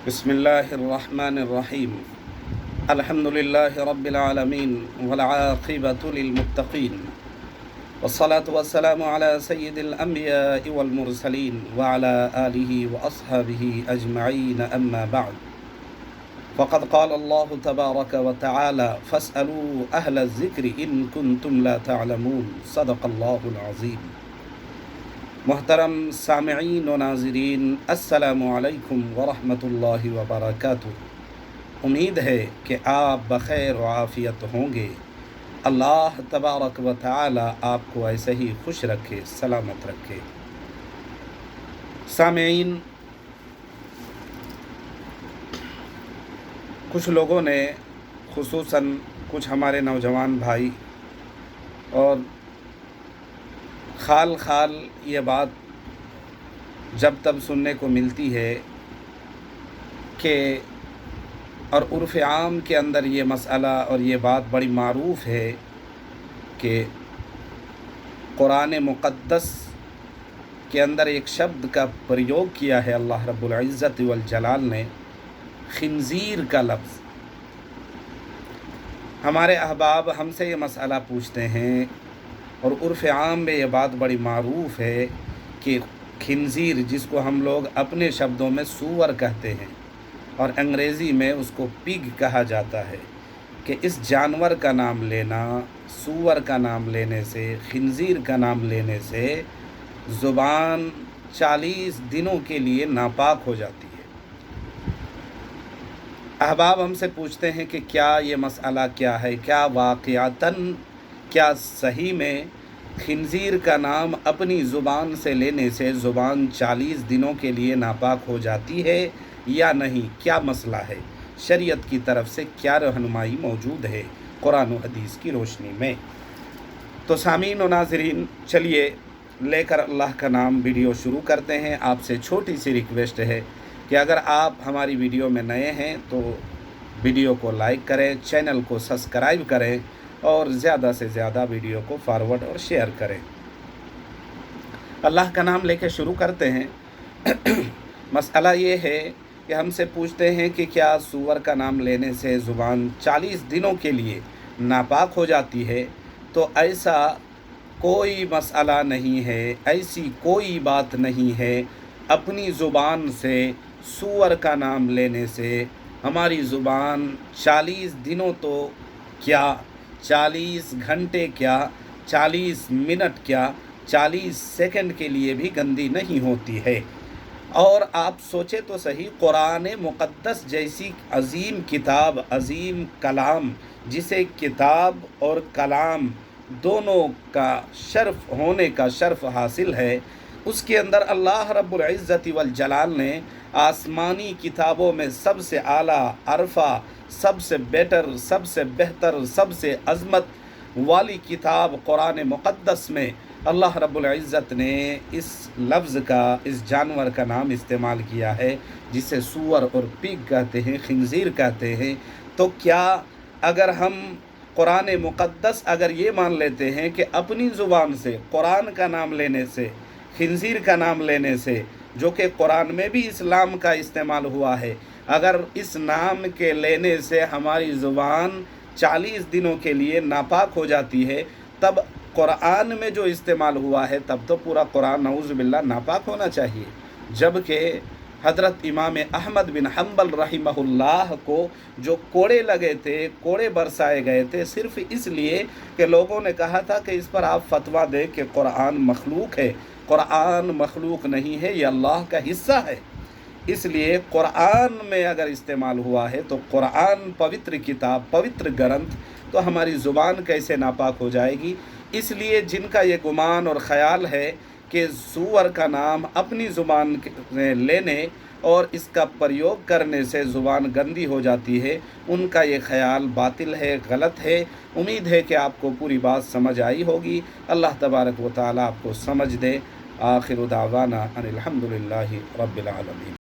बिस्मिल्लाहिर्रहमानिर्रहीम। अल्हम्दुलिल्लाहि रब्बिल आलमीन वल आक़िबतु लिल मुत्तक़ीन वस्सलातु वस्सलामु अला सय्यिदिल अंबियाइ वल मुरसलीन व अला आलिहि व अस्हाबिहि अजमईन अम्मा बअद। फ़क़द क़ाल अल्लाहु तबारक व तआला फ़स्अलू अहल ज़िक्रि इन कुन्तुम ला तअलमून। सदक़ल्लाहुल अज़ीम। मोहतरम सामिईन व नाज़रीन, अस्सलामु अलैकुम व रहमतुल्लाहि व बरकातुहू। उम्मीद है कि आप बख़ैर व आफ़ियत होंगे। अल्लाह तबारक व तआला आपको ऐसे ही खुश रखे, सलामत रखे। सामिईन, कुछ लोगों ने, खुसूसन कुछ हमारे नौजवान भाई और खाल खाल ये बात जब तब सुनने को मिलती है कि और उर्फ़ आम के अंदर ये मसला और ये बात बड़ी मारूफ़ है कि कुरान मुक़द्दस के अंदर एक शब्द का प्रयोग किया है अल्लाह रब्बुल इज़्ज़त वल जलाल ने, खिंज़ीर का लफ्ज़। हमारे अहबाब हमसे ये मसला पूछते हैं और उर्फ़ आम में ये बात बड़ी मारूफ़ है कि खिंज़ीर, जिसको हम लोग अपने शब्दों में सूअर कहते हैं और अंग्रेज़ी में उसको पिग कहा जाता है, कि इस जानवर का नाम लेना, सूअर का नाम लेने से, खिंज़ीर का नाम लेने से ज़ुबान 40 दिनों के लिए नापाक हो जाती है। अहबाब हमसे पूछते हैं कि क्या ये मसला क्या है, क्या वाक़यातन, क्या सही में खिंज़ीर का नाम अपनी ज़ुबान से लेने से ज़ुबान 40 दिनों के लिए नापाक हो जाती है या नहीं, क्या मसला है, शरीयत की तरफ से क्या रहनुमाई मौजूद है कुरान और हदीस की रोशनी में। तो सामीन व नाज़रीन, चलिए लेकर अल्लाह का नाम वीडियो शुरू करते हैं। आपसे छोटी सी रिक्वेस्ट है कि अगर आप हमारी वीडियो में नए हैं तो वीडियो को लाइक करें, चैनल को सब्सक्राइब करें और ज़्यादा से ज़्यादा वीडियो को फॉरवर्ड और शेयर करें। अल्लाह का नाम लेके शुरू करते हैं। मसला ये है कि हमसे पूछते हैं कि क्या सूअर का नाम लेने से ज़ुबान 40 दिनों के लिए नापाक हो जाती है। तो ऐसा कोई मसला नहीं है, ऐसी कोई बात नहीं है। अपनी ज़ुबान से सूअर का नाम लेने से हमारी ज़ुबान 40 दिनों तो क्या, 40 घंटे क्या, 40 मिनट क्या, 40 सेकंड के लिए भी गंदी नहीं होती है। और आप सोचे तो सही, कुरान मुक़द्दस जैसी अज़ीम किताब, अज़ीम कलाम, जिसे किताब और कलाम दोनों का शर्फ़ होने का शर्फ़ हासिल है, उसके अंदर अल्लाह रब्बुल इज़्ज़त वल जलाल ने आसमानी किताबों में सबसे आला, अरफा, सबसे बेटर, सबसे बेहतर, सबसे अज़मत वाली किताब कुरान मुक़द्दस में अल्लाह रब्बुल इज़्ज़त ने इस लफ्ज़ का, इस जानवर का नाम इस्तेमाल किया है, जिसे सूअर और पिग कहते हैं, खिंज़ीर कहते हैं। तो क्या अगर हम कुरान मुक़द्दस अगर ये मान लेते हैं कि अपनी ज़ुबान से कुरान का नाम लेने से, खिंज़ीर का नाम लेने से, जो कि कुरान में भी इस्लाम का इस्तेमाल हुआ है, अगर इस नाम के लेने से हमारी ज़ुबान 40 दिनों के लिए नापाक हो जाती है, तब कुरान में जो इस्तेमाल हुआ है तब तो पूरा कुरान नऊज़ बिल्लाह नापाक होना चाहिए। जबकि हज़रत इमाम अहमद बिन हम्बल रहिमहुल्लाह को जो कोड़े लगे थे, कोड़े बरसाए गए थे, सिर्फ़ इसलिए कि लोगों ने कहा था कि इस पर आप फतवा दें कि कुरान मखलूक है। कुरान मखलूक नहीं है, ये अल्लाह का हिस्सा है। इसलिए कुरान में अगर इस्तेमाल हुआ है तो कुरान पवित्र किताब, पवित्र ग्रंथ, तो हमारी ज़ुबान कैसे नापाक हो जाएगी। इसलिए जिनका ये गुमान और ख़याल है कि सूअर का नाम अपनी ज़ुबान में लेने और इसका प्रयोग करने से ज़ुबान गंदी हो जाती है, उनका ये ख़याल बातिल है, गलत है। उम्मीद है कि आपको पूरी बात समझ आई होगी। अल्लाह तबारक व तआला आपको समझ दे। आखिर दावाना अनिल हम्दुलिल्लाहि रब्बिल आलमीन।